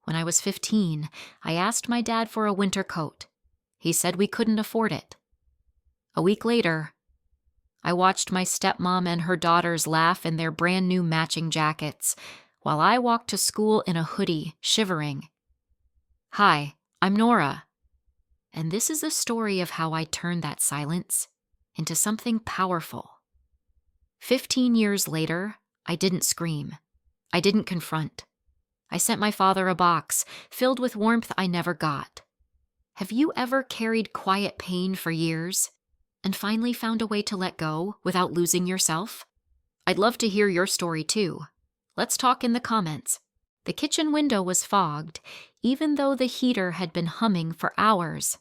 When I was 15, I asked my dad for a winter coat. He said we couldn't afford it. A week later, I watched my stepmom and her daughters laugh in their brand new matching jackets, while I walked to school in a hoodie, shivering. Hi, I'm Nora. And this is the story of how I turned that silence into something powerful. 15 years later, I didn't scream. I didn't confront. I sent my father a box filled with warmth I never got. Have you ever carried quiet pain for years and finally found a way to let go without losing yourself? I'd love to hear your story too. Let's talk in the comments. The kitchen window was fogged, even though the heater had been humming for hours.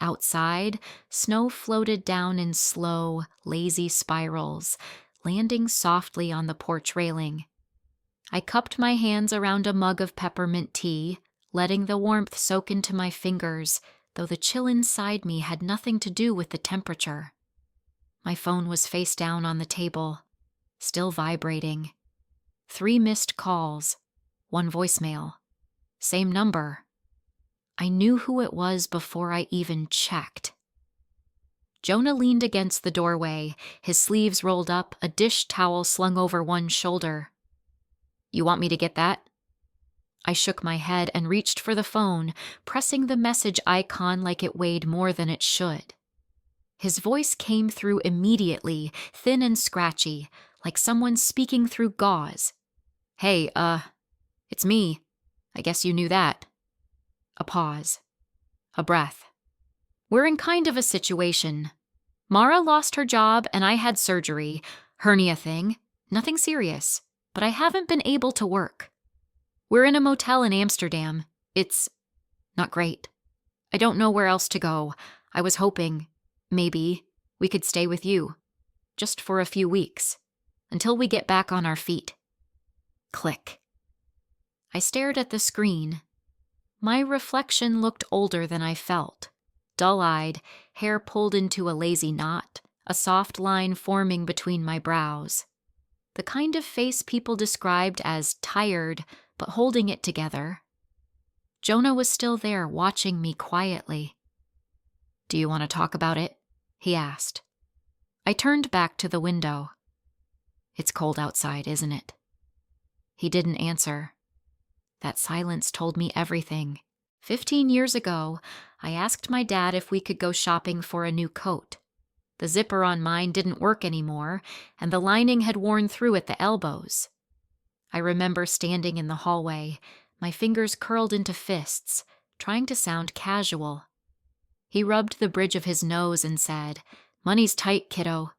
Outside, snow floated down in slow, lazy spirals, landing softly on the porch railing. I cupped my hands around a mug of peppermint tea, letting the warmth soak into my fingers, though the chill inside me had nothing to do with the temperature. My phone was face down on the table, still vibrating. 3 missed calls, 1 voicemail. Same number. I knew who it was before I even checked. Jonah leaned against the doorway, his sleeves rolled up, a dish towel slung over one shoulder. You want me to get that? I shook my head and reached for the phone, pressing the message icon like it weighed more than it should. His voice came through immediately, thin and scratchy, like someone speaking through gauze. Hey, it's me. I guess you knew that. A pause. A breath. We're in kind of a situation. Mara lost her job and I had surgery. Hernia thing. Nothing serious. But I haven't been able to work. We're in a motel in Amsterdam. It's not great. I don't know where else to go. I was hoping, maybe, we could stay with you. Just for a few weeks. Until we get back on our feet. Click. I stared at the screen. My reflection looked older than I felt. Dull-eyed, hair pulled into a lazy knot, a soft line forming between my brows. The kind of face people described as tired, but holding it together. Jonah was still there, watching me quietly. Do you want to talk about it? He asked. I turned back to the window. It's cold outside, isn't it? He didn't answer. That silence told me everything. 15 years ago, I asked my dad if we could go shopping for a new coat. The zipper on mine didn't work anymore, and the lining had worn through at the elbows. I remember standing in the hallway, my fingers curled into fists, trying to sound casual. He rubbed the bridge of his nose and said, "Money's tight, kiddo.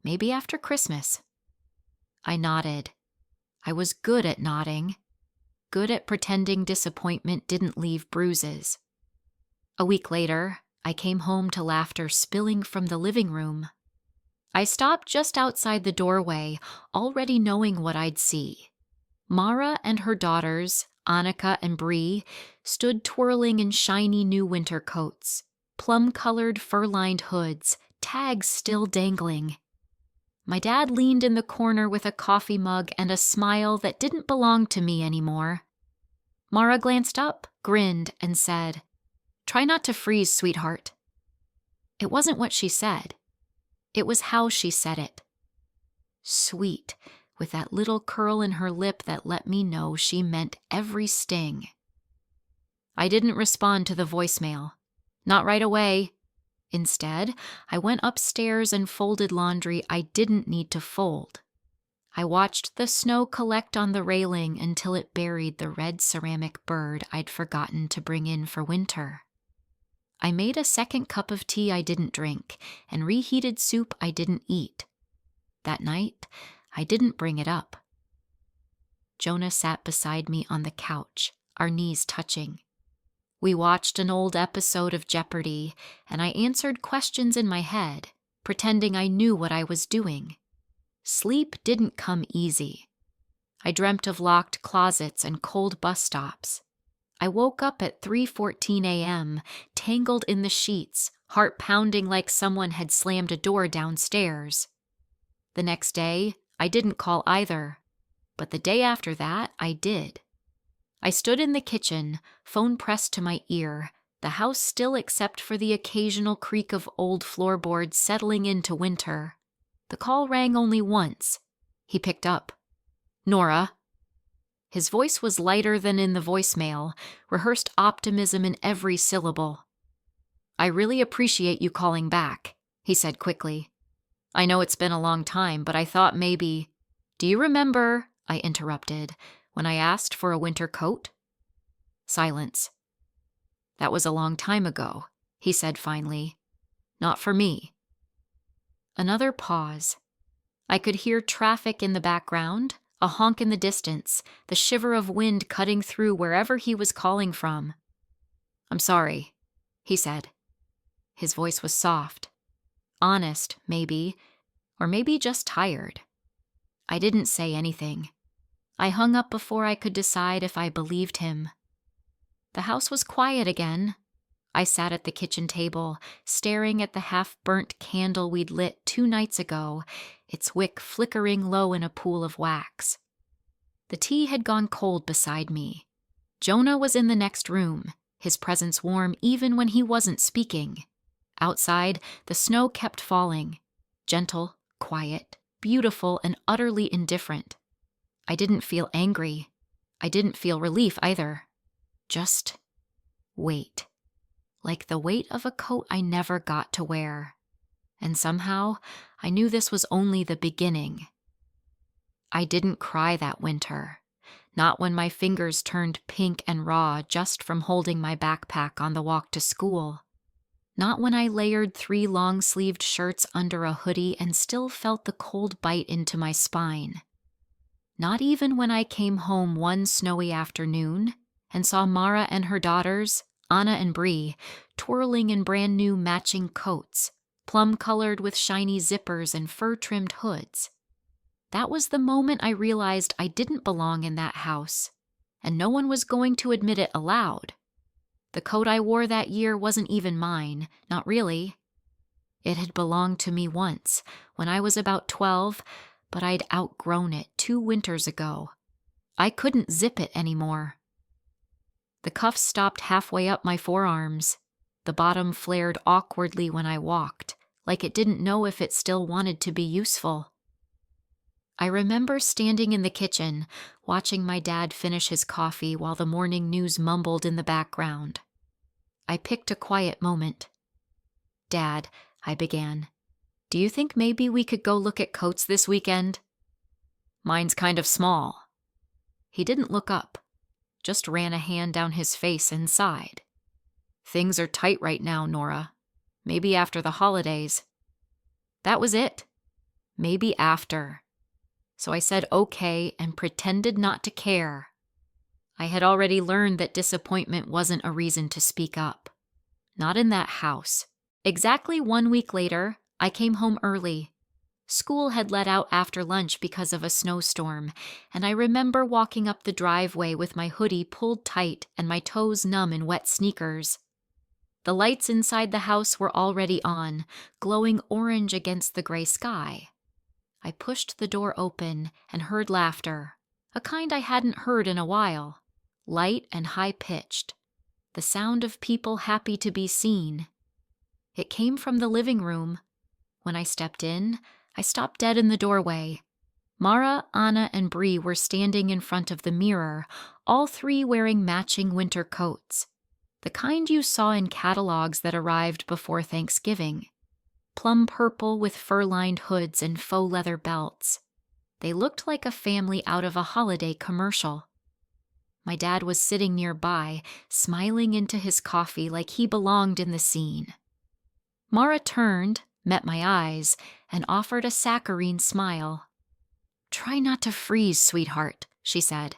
Maybe after Christmas." I nodded. I was good at nodding. Good at pretending disappointment didn't leave bruises. A week later, I came home to laughter spilling from the living room. I stopped just outside the doorway, already knowing what I'd see. Mara and her daughters, Annika and Bree, stood twirling in shiny new winter coats, plum-colored fur-lined hoods, tags still dangling. My dad leaned in the corner with a coffee mug and a smile that didn't belong to me anymore. Mara glanced up, grinned, and said, "Try not to freeze, sweetheart." It wasn't what she said. It was how she said it. Sweet, with that little curl in her lip that let me know she meant every sting. I didn't respond to the voicemail. Not right away. Instead, I went upstairs and folded laundry I didn't need to fold. I watched the snow collect on the railing until it buried the red ceramic bird I'd forgotten to bring in for winter. I made a second cup of tea I didn't drink and reheated soup I didn't eat. That night, I didn't bring it up. Jonah sat beside me on the couch, our knees touching. We watched an old episode of Jeopardy, and I answered questions in my head, pretending I knew what I was doing. Sleep didn't come easy. I dreamt of locked closets and cold bus stops. I woke up at 3:14 a.m., tangled in the sheets, heart pounding like someone had slammed a door downstairs. The next day, I didn't call either, but the day after that, I did. I stood in the kitchen, phone pressed to my ear, the house still except for the occasional creak of old floorboards settling into winter. The call rang only once. He picked up. "Nora." His voice was lighter than in the voicemail, rehearsed optimism in every syllable. "I really appreciate you calling back," he said quickly. "I know it's been a long time, but I thought maybe—" "Do you remember," I interrupted, "when I asked for a winter coat?" Silence. "That was a long time ago," he said finally. "Not for me." Another pause. I could hear traffic in the background, a honk in the distance, the shiver of wind cutting through wherever he was calling from. "I'm sorry," he said. His voice was soft. Honest, maybe, or maybe just tired. I didn't say anything. I hung up before I could decide if I believed him. The house was quiet again. I sat at the kitchen table, staring at the half-burnt candle we'd lit 2 nights ago, its wick flickering low in a pool of wax. The tea had gone cold beside me. Jonah was in the next room, his presence warm even when he wasn't speaking. Outside, the snow kept falling, gentle, quiet, beautiful, and utterly indifferent. I didn't feel angry. I didn't feel relief either. Just weight. Like the weight of a coat I never got to wear. And somehow, I knew this was only the beginning. I didn't cry that winter. Not when my fingers turned pink and raw just from holding my backpack on the walk to school. Not when I layered 3 long-sleeved shirts under a hoodie and still felt the cold bite into my spine. Not even when I came home one snowy afternoon and saw Mara and her daughters, Anna and Bree, twirling in brand new matching coats, plum-colored with shiny zippers and fur-trimmed hoods. That was the moment I realized I didn't belong in that house, and no one was going to admit it aloud. The coat I wore that year wasn't even mine, not really. It had belonged to me once, when I was about 12, but I'd outgrown it 2 winters ago. I couldn't zip it anymore. The cuffs stopped halfway up my forearms. The bottom flared awkwardly when I walked, like it didn't know if it still wanted to be useful. I remember standing in the kitchen, watching my dad finish his coffee while the morning news mumbled in the background. I picked a quiet moment. "Dad," I began, "do you think maybe we could go look at coats this weekend?" "Mine's kind of small." He didn't look up, just ran a hand down his face and sighed. "Things are tight right now, Nora. Maybe after the holidays." That was it. Maybe after. So I said okay and pretended not to care. I had already learned that disappointment wasn't a reason to speak up. Not in that house. Exactly 1 week later, I came home early. School had let out after lunch because of a snowstorm, and I remember walking up the driveway with my hoodie pulled tight and my toes numb in wet sneakers. The lights inside the house were already on, glowing orange against the gray sky. I pushed the door open and heard laughter, a kind I hadn't heard in a while, light and high-pitched, the sound of people happy to be seen. It came from the living room. When I stepped in, I stopped dead in the doorway. Mara, Anna, and Bree were standing in front of the mirror, all 3 wearing matching winter coats, the kind you saw in catalogs that arrived before Thanksgiving. Plum purple with fur-lined hoods and faux leather belts. They looked like a family out of a holiday commercial. My dad was sitting nearby, smiling into his coffee like he belonged in the scene. Mara turned, met my eyes, and offered a saccharine smile. "Try not to freeze, sweetheart," she said.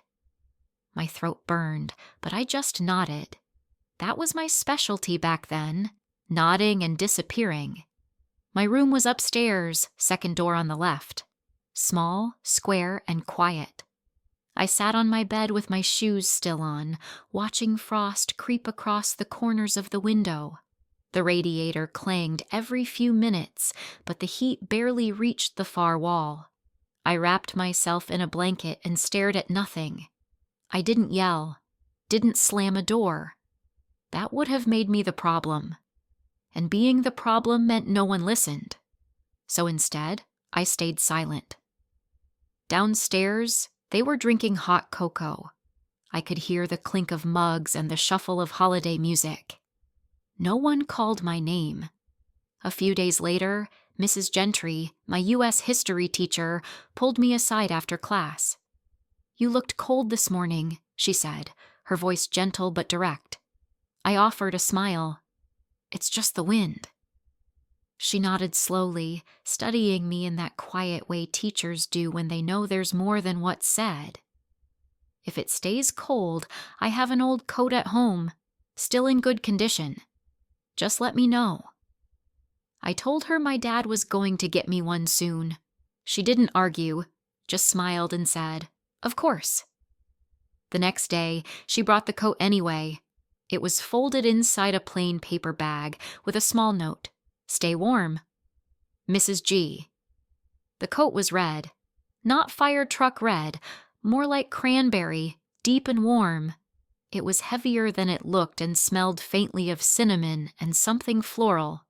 My throat burned, but I just nodded. That was my specialty back then, nodding and disappearing. My room was upstairs, second door on the left. Small, square, and quiet. I sat on my bed with my shoes still on, watching frost creep across the corners of the window. The radiator clanged every few minutes, but the heat barely reached the far wall. I wrapped myself in a blanket and stared at nothing. I didn't yell. didn't slam a door. That would have made me the problem. And being the problem meant no one listened. So instead, I stayed silent. Downstairs, they were drinking hot cocoa. I could hear the clink of mugs and the shuffle of holiday music. No one called my name. A few days later, Mrs. Gentry, my U.S. history teacher, pulled me aside after class. "You looked cold this morning," she said, her voice gentle but direct. I offered a smile. "It's just the wind." She nodded slowly, studying me in that quiet way teachers do when they know there's more than what's said. "If it stays cold, I have an old coat at home, still in good condition. Just let me know." I told her my dad was going to get me one soon. She didn't argue, just smiled and said, "Of course." The next day, she brought the coat anyway. It was folded inside a plain paper bag with a small note, "Stay warm. Mrs. G." The coat was red. Not fire truck red, more like cranberry, deep and warm. It was heavier than it looked and smelled faintly of cinnamon and something floral.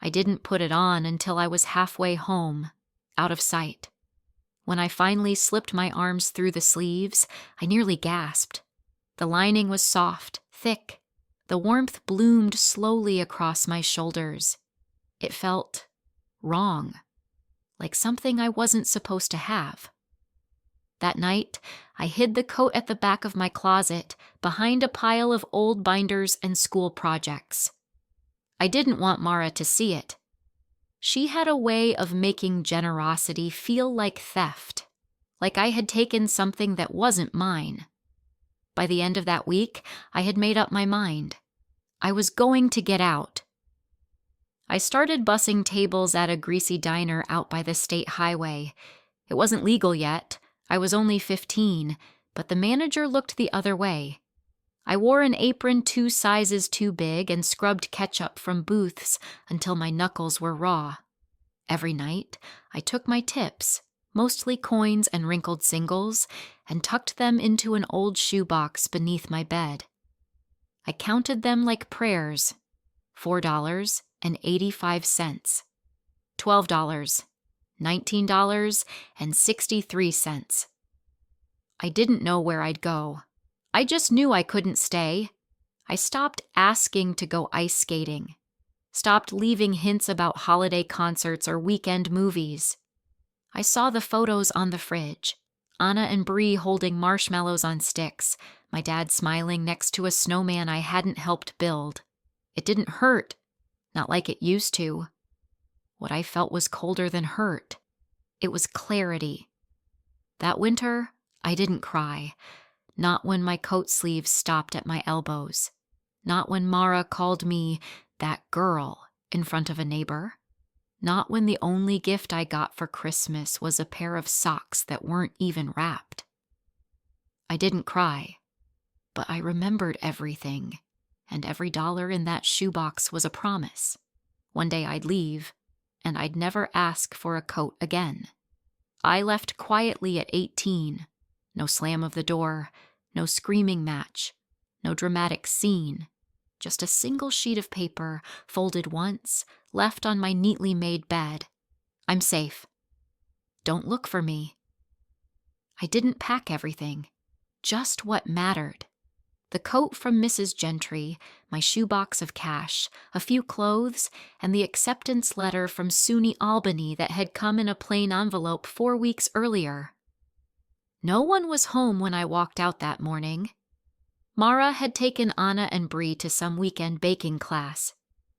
I didn't put it on until I was halfway home, out of sight. When I finally slipped my arms through the sleeves, I nearly gasped. The lining was soft, thick. The warmth bloomed slowly across my shoulders. It felt wrong, like something I wasn't supposed to have. That night, I hid the coat at the back of my closet, behind a pile of old binders and school projects. I didn't want Mara to see it. She had a way of making generosity feel like theft, like I had taken something that wasn't mine. By the end of that week, I had made up my mind. I was going to get out. I started bussing tables at a greasy diner out by the state highway. It wasn't legal yet. I was only 15, but the manager looked the other way. I wore an apron 2 sizes too big and scrubbed ketchup from booths until my knuckles were raw. Every night, I took my tips, mostly coins and wrinkled singles, and tucked them into an old shoebox beneath my bed. I counted them like prayers. $4.85, $12, $19.63. I didn't know where I'd go. I just knew I couldn't stay. I stopped asking to go ice skating. Stopped leaving hints about holiday concerts or weekend movies. I saw the photos on the fridge. Anna and Bree holding marshmallows on sticks, my dad smiling next to a snowman I hadn't helped build. It didn't hurt, not like it used to. What I felt was colder than hurt. It was clarity. That winter, I didn't cry. Not when my coat sleeves stopped at my elbows. Not when Mara called me that girl in front of a neighbor. Not when the only gift I got for Christmas was a pair of socks that weren't even wrapped. I didn't cry, but I remembered everything, and every dollar in that shoebox was a promise. One day I'd leave, and I'd never ask for a coat again. I left quietly at 18. No slam of the door, no screaming match, no dramatic scene. Just a single sheet of paper, folded once, left on my neatly made bed. I'm safe. Don't look for me. I didn't pack everything, just what mattered. The coat from Mrs. Gentry, my shoebox of cash, a few clothes, and the acceptance letter from SUNY Albany that had come in a plain envelope 4 weeks earlier. No one was home when I walked out that morning. Mara had taken Anna and Bree to some weekend baking class.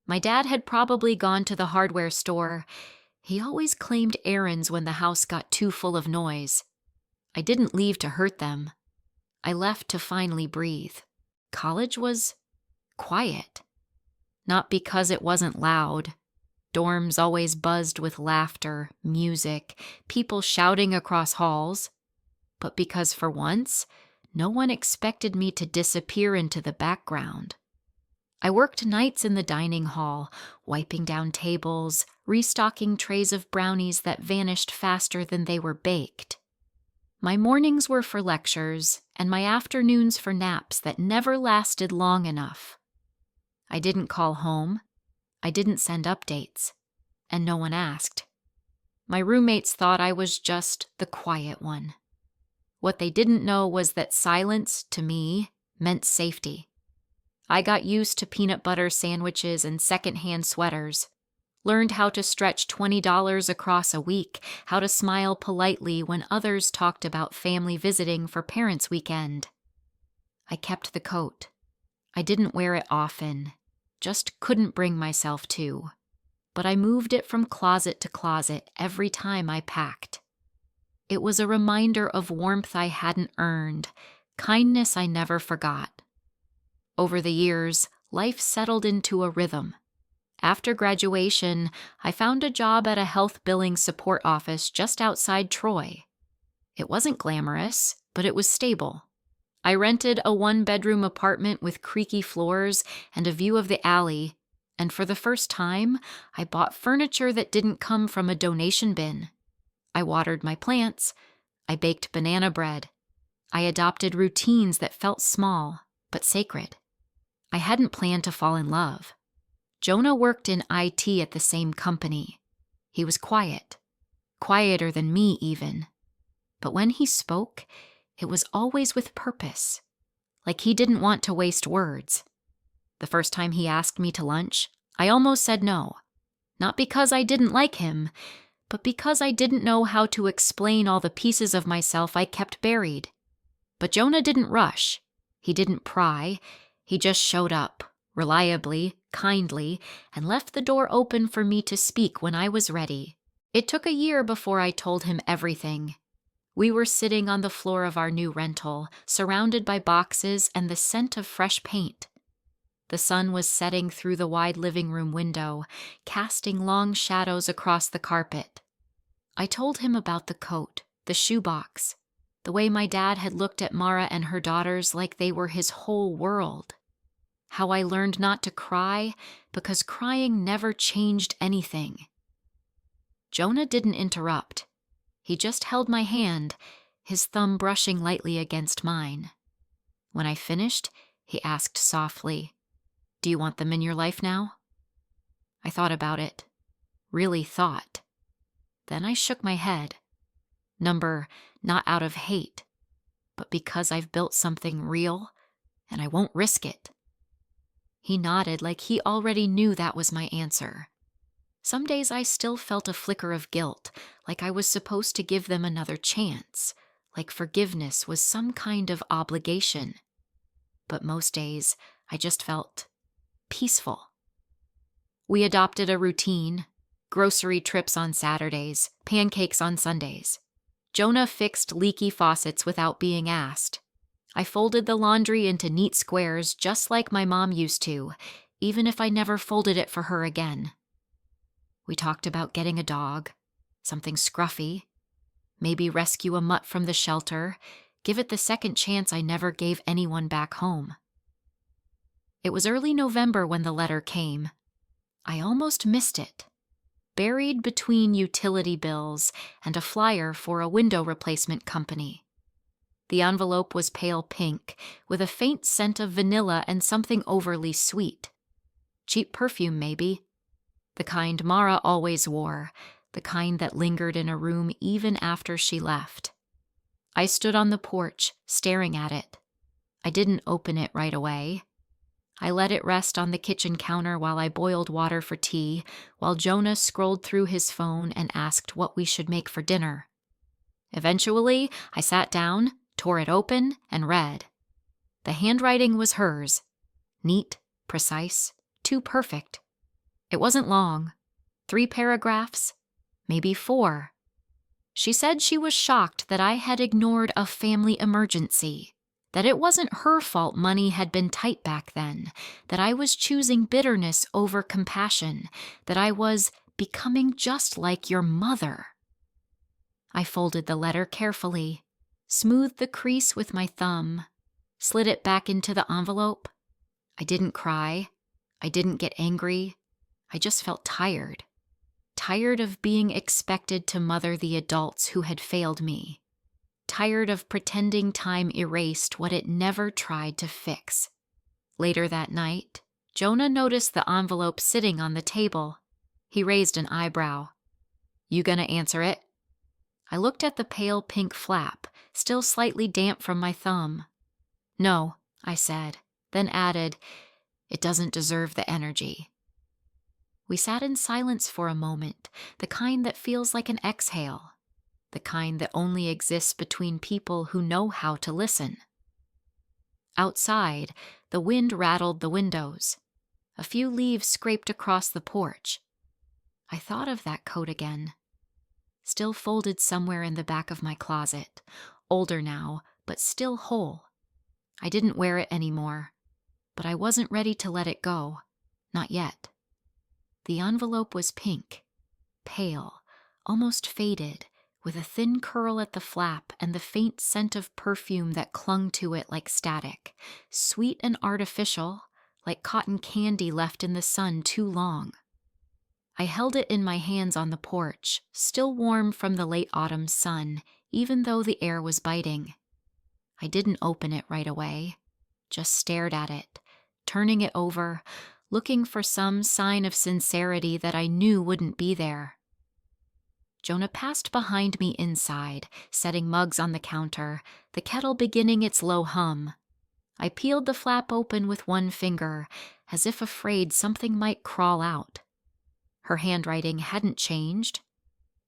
My dad had probably gone to the hardware store. He always claimed errands when the house got too full of noise. I didn't leave to hurt them. I left to finally breathe. College was quiet. Not because it wasn't loud. Dorms always buzzed with laughter, music, people shouting across halls. But because for once, no one expected me to disappear into the background. I worked nights in the dining hall, wiping down tables, restocking trays of brownies that vanished faster than they were baked. My mornings were for lectures, and my afternoons for naps that never lasted long enough. I didn't call home, I didn't send updates, and no one asked. My roommates thought I was just the quiet one. What they didn't know was that silence, to me, meant safety. I got used to peanut butter sandwiches and secondhand sweaters, learned how to stretch $20 across a week, how to smile politely when others talked about family visiting for Parents' Weekend. I kept the coat. I didn't wear it often, just couldn't bring myself to. But I moved it from closet to closet every time I packed. It was a reminder of warmth I hadn't earned, kindness I never forgot. Over the years, life settled into a rhythm. After graduation, I found a job at a health billing support office just outside Troy. It wasn't glamorous, but it was stable. I rented a one-bedroom apartment with creaky floors and a view of the alley, and for the first time, I bought furniture that didn't come from a donation bin. I watered my plants. I baked banana bread. I adopted routines that felt small, but sacred. I hadn't planned to fall in love. Jonah worked in IT at the same company. He was quiet, quieter than me even. But when he spoke, it was always with purpose, like he didn't want to waste words. The first time he asked me to lunch, I almost said no. Not because I didn't like him, but because I didn't know how to explain all the pieces of myself I kept buried. But Jonah didn't rush. He didn't pry. He just showed up, reliably, kindly, and left the door open for me to speak when I was ready. It took a year before I told him everything. We were sitting on the floor of our new rental, surrounded by boxes and the scent of fresh paint. The sun was setting through the wide living room window, casting long shadows across the carpet. I told him about the coat, the shoebox, the way my dad had looked at Mara and her daughters like they were his whole world. How I learned not to cry because crying never changed anything. Jonah didn't interrupt. He just held my hand, his thumb brushing lightly against mine. When I finished, he asked softly, "Do you want them in your life now?" I thought about it. Really thought. Then I shook my head. Number, not out of hate, but because I've built something real, and I won't risk it. He nodded like he already knew that was my answer. Some days I still felt a flicker of guilt, like I was supposed to give them another chance, like forgiveness was some kind of obligation. But most days, I just felt peaceful. We adopted a routine: grocery trips on Saturdays, pancakes on Sundays. Jonah fixed leaky faucets without being asked. I folded the laundry into neat squares just like my mom used to, even if I never folded it for her again. We talked about getting a dog, something scruffy, maybe rescue a mutt from the shelter, give it the second chance I never gave anyone back home. It was early November when the letter came. I almost missed it. Buried between utility bills and a flyer for a window replacement company. The envelope was pale pink, with a faint scent of vanilla and something overly sweet. Cheap perfume, maybe. The kind Mara always wore, the kind that lingered in a room even after she left. I stood on the porch, staring at it. I didn't open it right away. I let it rest on the kitchen counter while I boiled water for tea, while Jonah scrolled through his phone and asked what we should make for dinner. Eventually, I sat down, tore it open, and read. The handwriting was hers. Neat, precise, too perfect. It wasn't long. 3 paragraphs, maybe 4. She said she was shocked that I had ignored a family emergency, that it wasn't her fault money had been tight back then, that I was choosing bitterness over compassion, that I was becoming just like your mother. I folded the letter carefully, smoothed the crease with my thumb, slid it back into the envelope. I didn't cry. I didn't get angry. I just felt tired. Tired of being expected to mother the adults who had failed me. tired of pretending time erased what it never tried to fix. Later that night, Jonah noticed the envelope sitting on the table. He raised an eyebrow. "You gonna answer it?" I looked at the pale pink flap, still slightly damp from my thumb. "No," I said, then added, "It doesn't deserve the energy." We sat in silence for a moment, the kind that feels like an exhale, the kind that only exists between people who know how to listen. Outside, the wind rattled the windows. A few leaves scraped across the porch. I thought of that coat again, still folded somewhere in the back of my closet, older now, but still whole. I didn't wear it anymore, but I wasn't ready to let it go, not yet. The envelope was pink, pale, almost faded, with a thin curl at the flap and the faint scent of perfume that clung to it like static, sweet and artificial, like cotton candy left in the sun too long. I held it in my hands on the porch, still warm from the late autumn sun, even though the air was biting. I didn't open it right away, just stared at it, turning it over, looking for some sign of sincerity that I knew wouldn't be there. Jonah passed behind me inside, setting mugs on the counter, the kettle beginning its low hum. I peeled the flap open with one finger, as if afraid something might crawl out. Her handwriting hadn't changed.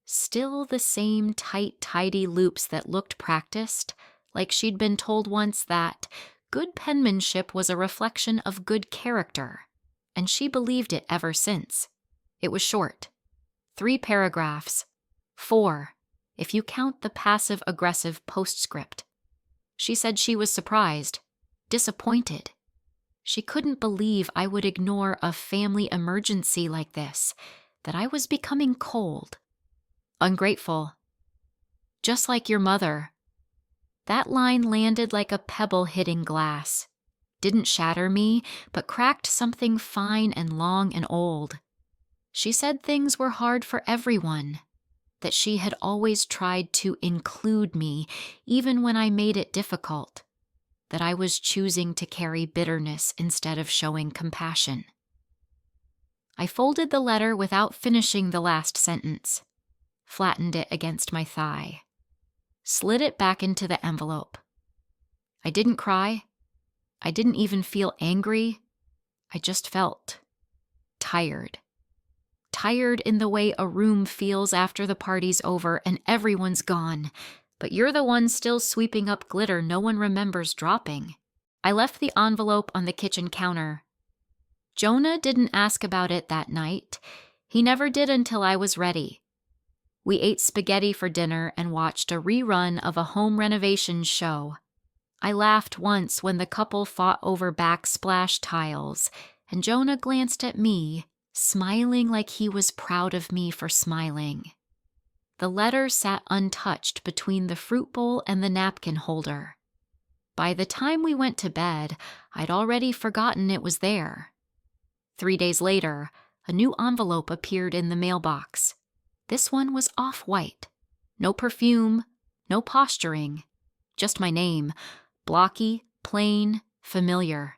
Still the same tight, tidy loops that looked practiced, like she'd been told once that good penmanship was a reflection of good character, and she believed it ever since. It was short. 3 paragraphs. 4, if you count the passive-aggressive postscript. She said she was surprised, disappointed. She couldn't believe I would ignore a family emergency like this, that I was becoming cold, ungrateful. Just like your mother. That line landed like a pebble hitting glass. Didn't shatter me, but cracked something fine and long and old. She said things were hard for everyone, that she had always tried to include me, even when I made it difficult, that I was choosing to carry bitterness instead of showing compassion. I folded the letter without finishing the last sentence, flattened it against my thigh, slid it back into the envelope. I didn't cry. I didn't even feel angry. I just felt tired. Tired in the way a room feels after the party's over and everyone's gone, but you're the one still sweeping up glitter no one remembers dropping. I left the envelope on the kitchen counter. Jonah didn't ask about it that night. He never did until I was ready. We ate spaghetti for dinner and watched a rerun of a home renovation show. I laughed once when the couple fought over backsplash tiles, and Jonah glanced at me, smiling like he was proud of me for smiling. The letter sat untouched between the fruit bowl and the napkin holder. By the time we went to bed, I'd already forgotten it was there. 3 days later, a new envelope appeared in the mailbox. This one was off-white. No perfume, no posturing, just my name, blocky, plain, familiar.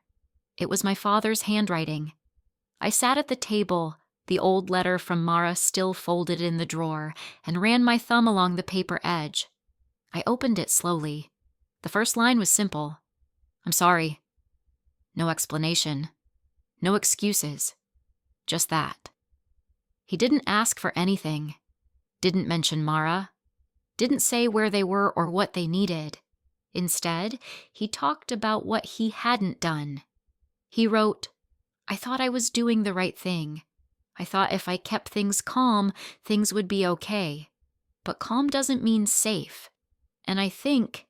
It was my father's handwriting. I sat at the table, the old letter from Mara still folded in the drawer, and ran my thumb along the paper edge. I opened it slowly. The first line was simple. "I'm sorry." No explanation. No excuses. Just that. He didn't ask for anything. Didn't mention Mara. Didn't say where they were or what they needed. Instead, he talked about what he hadn't done. He wrote, "I thought I was doing the right thing. I thought if I kept things calm, things would be okay. But calm doesn't mean safe. And I think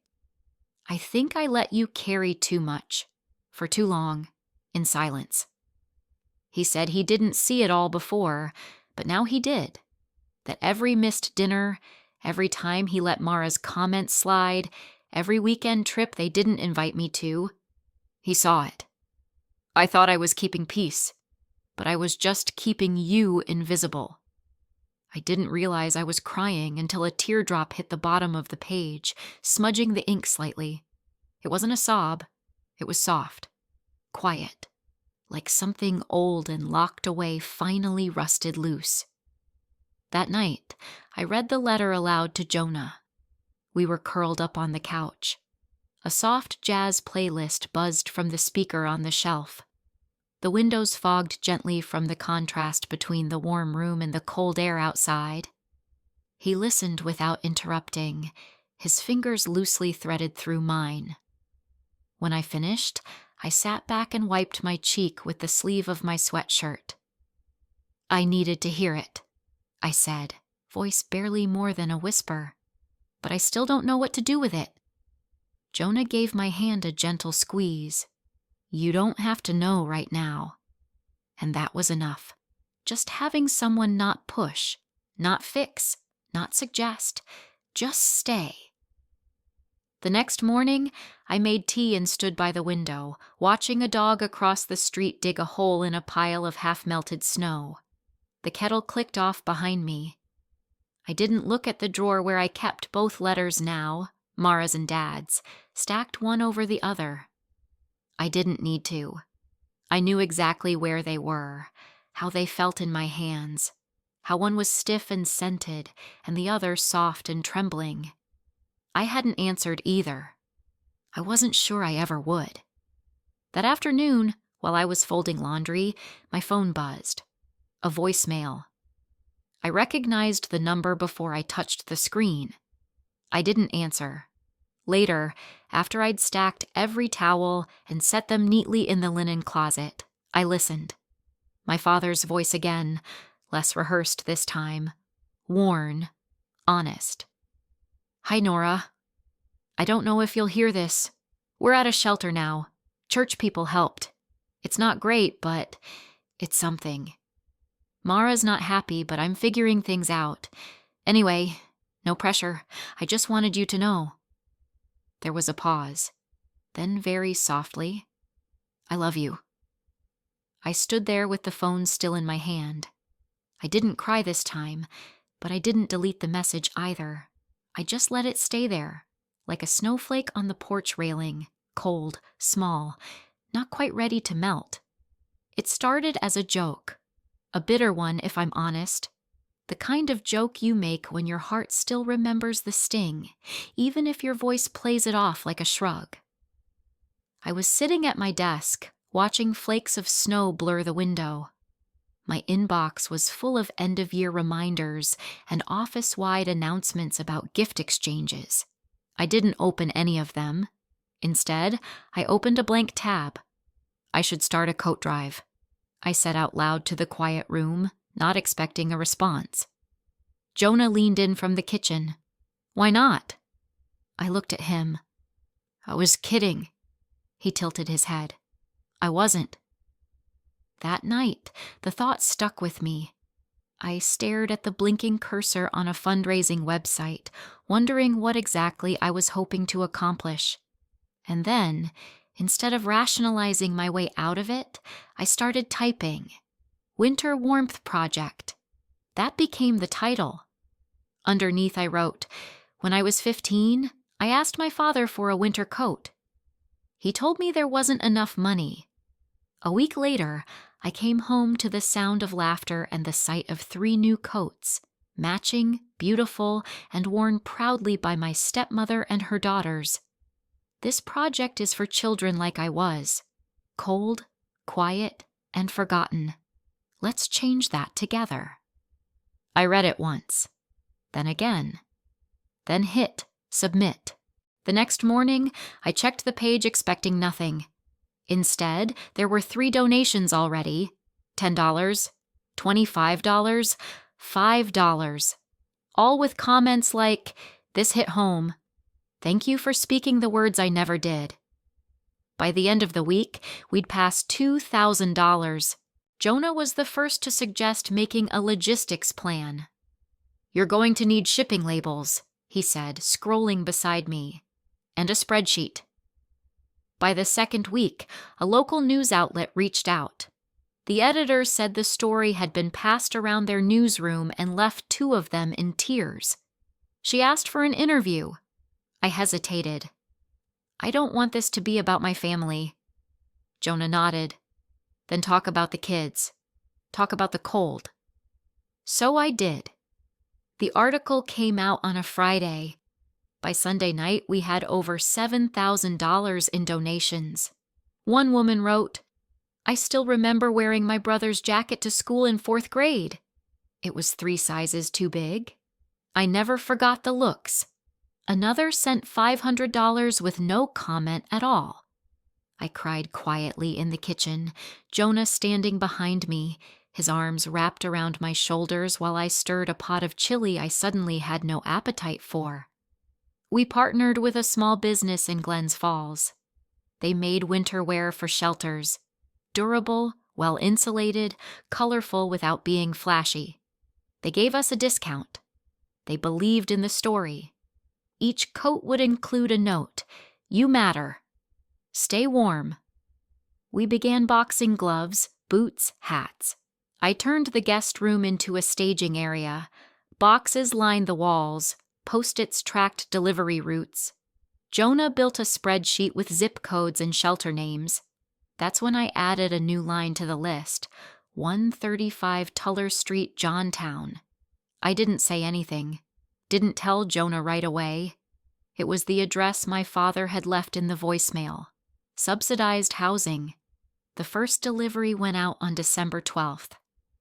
I let you carry too much, for too long, in silence." He said he didn't see it all before, but now he did. That every missed dinner, every time he let Mara's comments slide, every weekend trip they didn't invite me to, he saw it. I thought I was keeping peace, but I was just keeping you invisible. I didn't realize I was crying until a teardrop hit the bottom of the page, smudging the ink slightly. It wasn't a sob. It was soft, quiet, like something old and locked away finally rusted loose. That night, I read the letter aloud to Jonah. We were curled up on the couch. A soft jazz playlist buzzed from the speaker on the shelf. The windows fogged gently from the contrast between the warm room and the cold air outside. He listened without interrupting, his fingers loosely threaded through mine. When I finished, I sat back and wiped my cheek with the sleeve of my sweatshirt. "I needed to hear it," I said, voice barely more than a whisper. "But I still don't know what to do with it." Jonah gave my hand a gentle squeeze. "You don't have to know right now." And that was enough. Just having someone not push, not fix, not suggest, just stay. The next morning, I made tea and stood by the window, watching a dog across the street dig a hole in a pile of half-melted snow. The kettle clicked off behind me. I didn't look at the drawer where I kept both letters now, Mara's and Dad's, stacked one over the other. I didn't need to. I knew exactly where they were, how they felt in my hands, how one was stiff and scented and the other soft and trembling. I hadn't answered either. I wasn't sure I ever would. That afternoon, while I was folding laundry, my phone buzzed. A voicemail. I recognized the number before I touched the screen. I didn't answer. Later, after I'd stacked every towel and set them neatly in the linen closet, I listened. My father's voice again, less rehearsed this time, worn, honest. "Hi, Nora. I don't know if you'll hear this. We're at a shelter now. Church people helped. It's not great, but it's something. Mara's not happy, but I'm figuring things out. Anyway, no pressure. I just wanted you to know." There was a pause. Then very softly, "I love you." I stood there with the phone still in my hand. I didn't cry this time, but I didn't delete the message either. I just let it stay there, like a snowflake on the porch railing, cold, small, not quite ready to melt. It started as a joke, a bitter one if I'm honest. The kind of joke you make when your heart still remembers the sting, even if your voice plays it off like a shrug. I was sitting at my desk, watching flakes of snow blur the window. My inbox was full of end-of-year reminders and office-wide announcements about gift exchanges. I didn't open any of them. Instead, I opened a blank tab. "I should start a coat drive," I said out loud to the quiet room, not expecting a response. Jonah leaned in from the kitchen. "Why not?" I looked at him. "I was kidding." He tilted his head. "I wasn't." That night, the thought stuck with me. I stared at the blinking cursor on a fundraising website, wondering what exactly I was hoping to accomplish. And then, instead of rationalizing my way out of it, I started typing. "Winter Warmth Project." That became the title. Underneath I wrote, "When I was 15, I asked my father for a winter coat. He told me there wasn't enough money. A week later, I came home to the sound of laughter and the sight of 3 new coats, matching, beautiful, and worn proudly by my stepmother and her daughters. This project is for children like I was, cold, quiet, and forgotten. Let's change that together." I read it once, then again, then hit submit. The next morning, I checked the page expecting nothing. Instead, there were 3 donations already, $10, $25, $5, all with comments like, "This hit home. Thank you for speaking the words I never did." By the end of the week, we'd passed $2,000. Jonah was the first to suggest making a logistics plan. "You're going to need shipping labels," he said, scrolling beside me, "and a spreadsheet." By the second week, a local news outlet reached out. The editor said the story had been passed around their newsroom and left 2 of them in tears. She asked for an interview. I hesitated. I don't want this to be about my family. Jonah nodded. Then talk about the kids. Talk about the cold. So I did. The article came out on a Friday. By Sunday night, we had over $7,000 in donations. One woman wrote, "I still remember wearing my brother's jacket to school in 4th grade. It was 3 sizes too big. I never forgot the looks." Another sent $500 with no comment at all. I cried quietly in the kitchen, Jonah standing behind me, his arms wrapped around my shoulders while I stirred a pot of chili I suddenly had no appetite for. We partnered with a small business in Glens Falls. They made winter wear for shelters. Durable, well-insulated, colorful without being flashy. They gave us a discount. They believed in the story. Each coat would include a note, "You matter. Stay warm." We began boxing gloves, boots, hats. I turned the guest room into a staging area. Boxes lined the walls. Post-its tracked delivery routes. Jonah built a spreadsheet with zip codes and shelter names. That's when I added a new line to the list, 135 Tuller Street, Johntown. I didn't say anything. Didn't tell Jonah right away. It was the address my father had left in the voicemail. Subsidized housing. The first delivery went out on December 12th.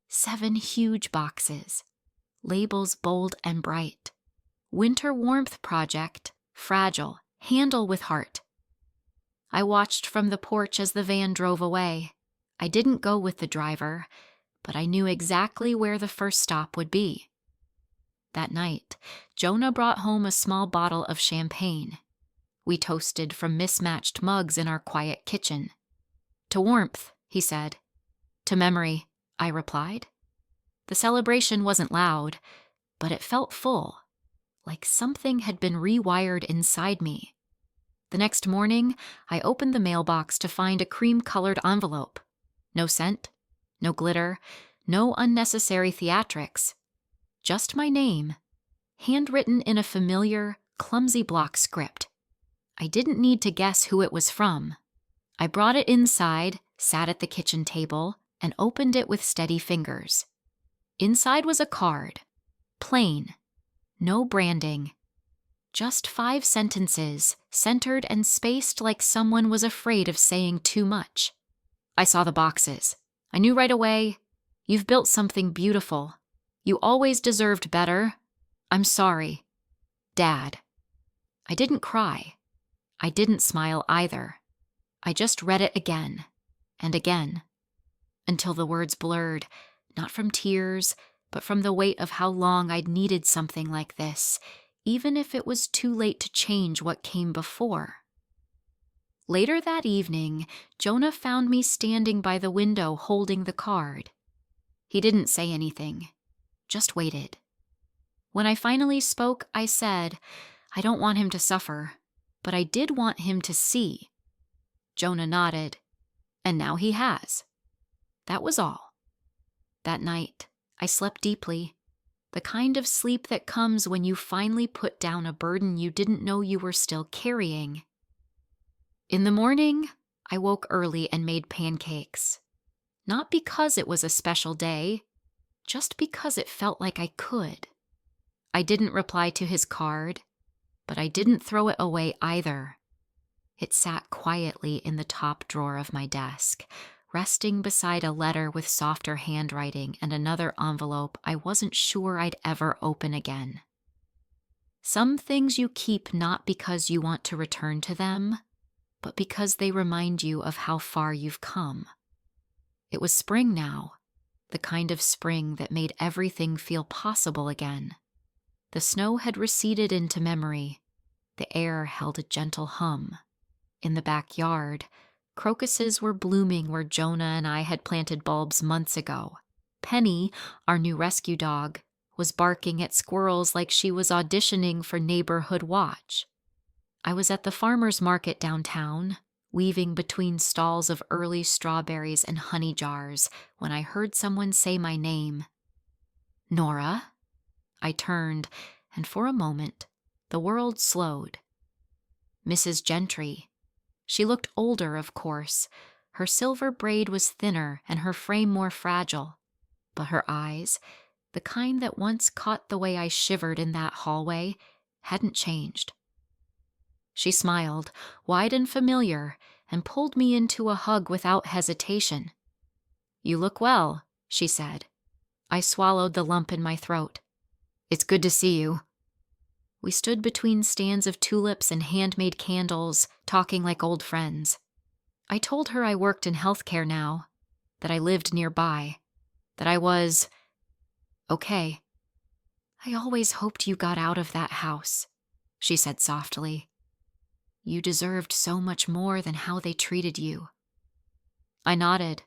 7 huge boxes. Labels bold and bright. Winter Warmth Project, fragile, handle with heart. I watched from the porch as the van drove away. I didn't go with the driver, but I knew exactly where the first stop would be. That night, Jonah brought home a small bottle of champagne. We toasted from mismatched mugs in our quiet kitchen. "To warmth," he said. "To memory," I replied. The celebration wasn't loud, but it felt full, like something had been rewired inside me. The next morning, I opened the mailbox to find a cream-colored envelope. No scent, no glitter, no unnecessary theatrics. Just my name, handwritten in a familiar, clumsy block script. I didn't need to guess who it was from. I brought it inside, sat at the kitchen table, and opened it with steady fingers. Inside was a card. Plain. No branding. Just 5 sentences, centered and spaced like someone was afraid of saying too much. I saw the boxes. I knew right away, "You've built something beautiful. You always deserved better. I'm sorry. Dad." I didn't cry. I didn't smile either. I just read it again and again, until the words blurred, not from tears, but from the weight of how long I'd needed something like this, even if it was too late to change what came before. Later that evening, Jonah found me standing by the window holding the card. He didn't say anything, just waited. When I finally spoke, I said, "I don't want him to suffer, but I did want him to see." Jonah nodded, and now he has. That was all. That night, I slept deeply, the kind of sleep that comes when you finally put down a burden you didn't know you were still carrying. In the morning, I woke early and made pancakes. Not because it was a special day, just because it felt like I could. I didn't reply to his card, but I didn't throw it away either. It sat quietly in the top drawer of my desk, resting beside a letter with softer handwriting and another envelope I wasn't sure I'd ever open again. Some things you keep not because you want to return to them, but because they remind you of how far you've come. It was spring now, the kind of spring that made everything feel possible again. The snow had receded into memory. The air held a gentle hum. In the backyard, crocuses were blooming where Jonah and I had planted bulbs months ago. Penny, our new rescue dog, was barking at squirrels like she was auditioning for Neighborhood Watch. I was at the farmer's market downtown, weaving between stalls of early strawberries and honey jars when I heard someone say my name. Nora? I turned, and for a moment, the world slowed. Mrs. Gentry. She looked older, of course. Her silver braid was thinner and her frame more fragile. But her eyes, the kind that once caught the way I shivered in that hallway, hadn't changed. She smiled, wide and familiar, and pulled me into a hug without hesitation. "You look well," she said. I swallowed the lump in my throat. "It's good to see you." We stood between stands of tulips and handmade candles, talking like old friends. I told her I worked in healthcare now, that I lived nearby, that I was okay. "I always hoped you got out of that house," she said softly. "You deserved so much more than how they treated you." I nodded.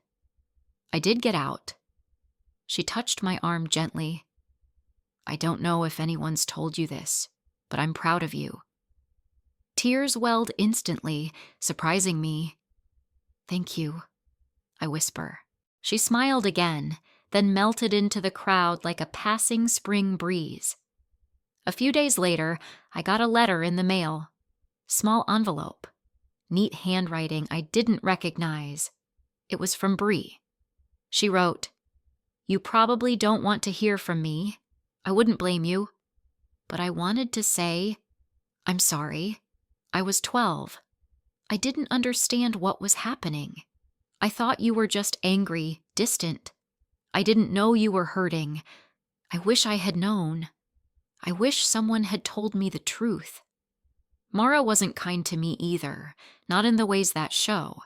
"I did get out." She touched my arm gently. "I don't know if anyone's told you this, but I'm proud of you." Tears welled instantly, surprising me. "Thank you," I whisper. She smiled again, then melted into the crowd like a passing spring breeze. A few days later, I got a letter in the mail. Small envelope. Neat handwriting I didn't recognize. It was from Bree. She wrote, "You probably don't want to hear from me. I wouldn't blame you. But I wanted to say, I'm sorry. I was 12. I didn't understand what was happening. I thought you were just angry, distant. I didn't know you were hurting. I wish I had known. I wish someone had told me the truth." Mara wasn't kind to me either, not in the ways that show.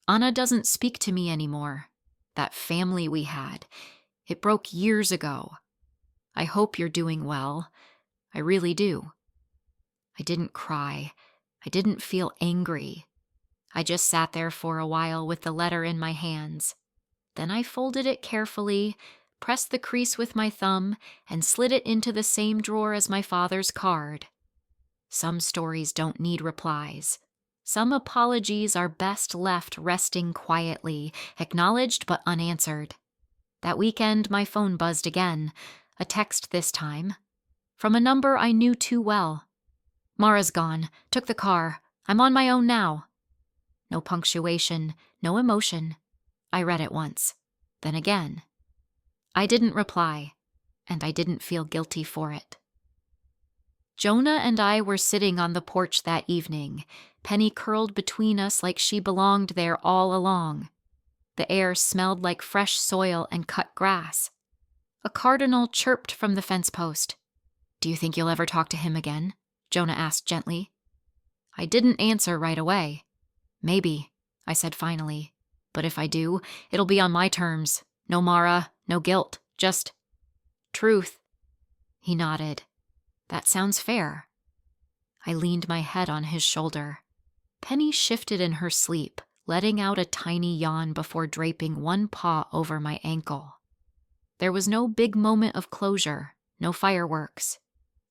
Anna doesn't speak to me anymore. That family we had, it broke years ago. I hope you're doing well. I really do. I didn't cry. I didn't feel angry. I just sat there for a while with the letter in my hands. Then I folded it carefully, pressed the crease with my thumb, and slid it into the same drawer as my father's card. Some stories don't need replies. Some apologies are best left resting quietly, acknowledged but unanswered. That weekend, my phone buzzed again, a text this time, from a number I knew too well. "Mara's gone, took the car. I'm on my own now." No punctuation, no emotion. I read it once, then again. I didn't reply, and I didn't feel guilty for it. Jonah and I were sitting on the porch that evening, Penny curled between us like she belonged there all along. The air smelled like fresh soil and cut grass. A cardinal chirped from the fence post. "Do you think you'll ever talk to him again?" Jonah asked gently. I didn't answer right away. "Maybe," I said finally. "But if I do, it'll be on my terms. No Mara, no guilt, just truth." He nodded. "That sounds fair." I leaned my head on his shoulder. Penny shifted in her sleep, letting out a tiny yawn before draping one paw over my ankle. There was no big moment of closure, no fireworks.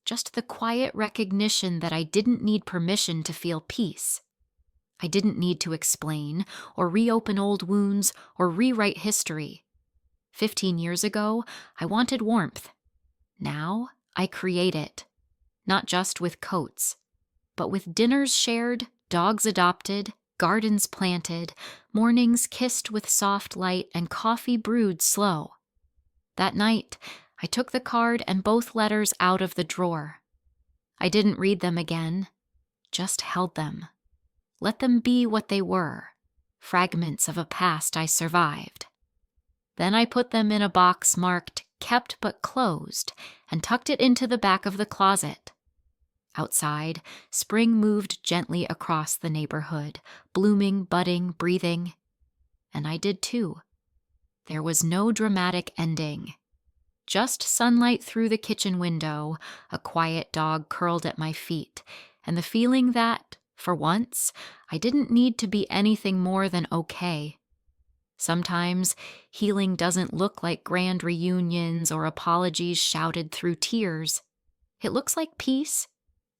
Just the quiet recognition that I didn't need permission to feel peace. I didn't need to explain, or reopen old wounds, or rewrite history. 15 years ago, I wanted warmth. Now, I create it. Not just with coats, but with dinners shared, dogs adopted, gardens planted, mornings kissed with soft light, and coffee brewed slow. That night, I took the card and both letters out of the drawer. I didn't read them again, just held them. Let them be what they were, fragments of a past I survived. Then I put them in a box marked "kept but closed" and tucked it into the back of the closet. Outside, spring moved gently across the neighborhood, blooming, budding, breathing. And I did too. There was no dramatic ending. Just sunlight through the kitchen window, a quiet dog curled at my feet, and the feeling that, for once, I didn't need to be anything more than okay. Sometimes, healing doesn't look like grand reunions or apologies shouted through tears. It looks like peace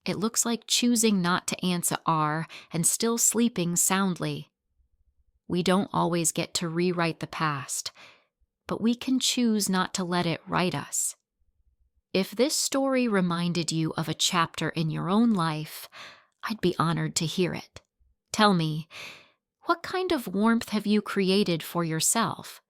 It looks like choosing not to answer R and still sleeping soundly. We don't always get to rewrite the past, but we can choose not to let it write us. If this story reminded you of a chapter in your own life, I'd be honored to hear it. Tell me, what kind of warmth have you created for yourself?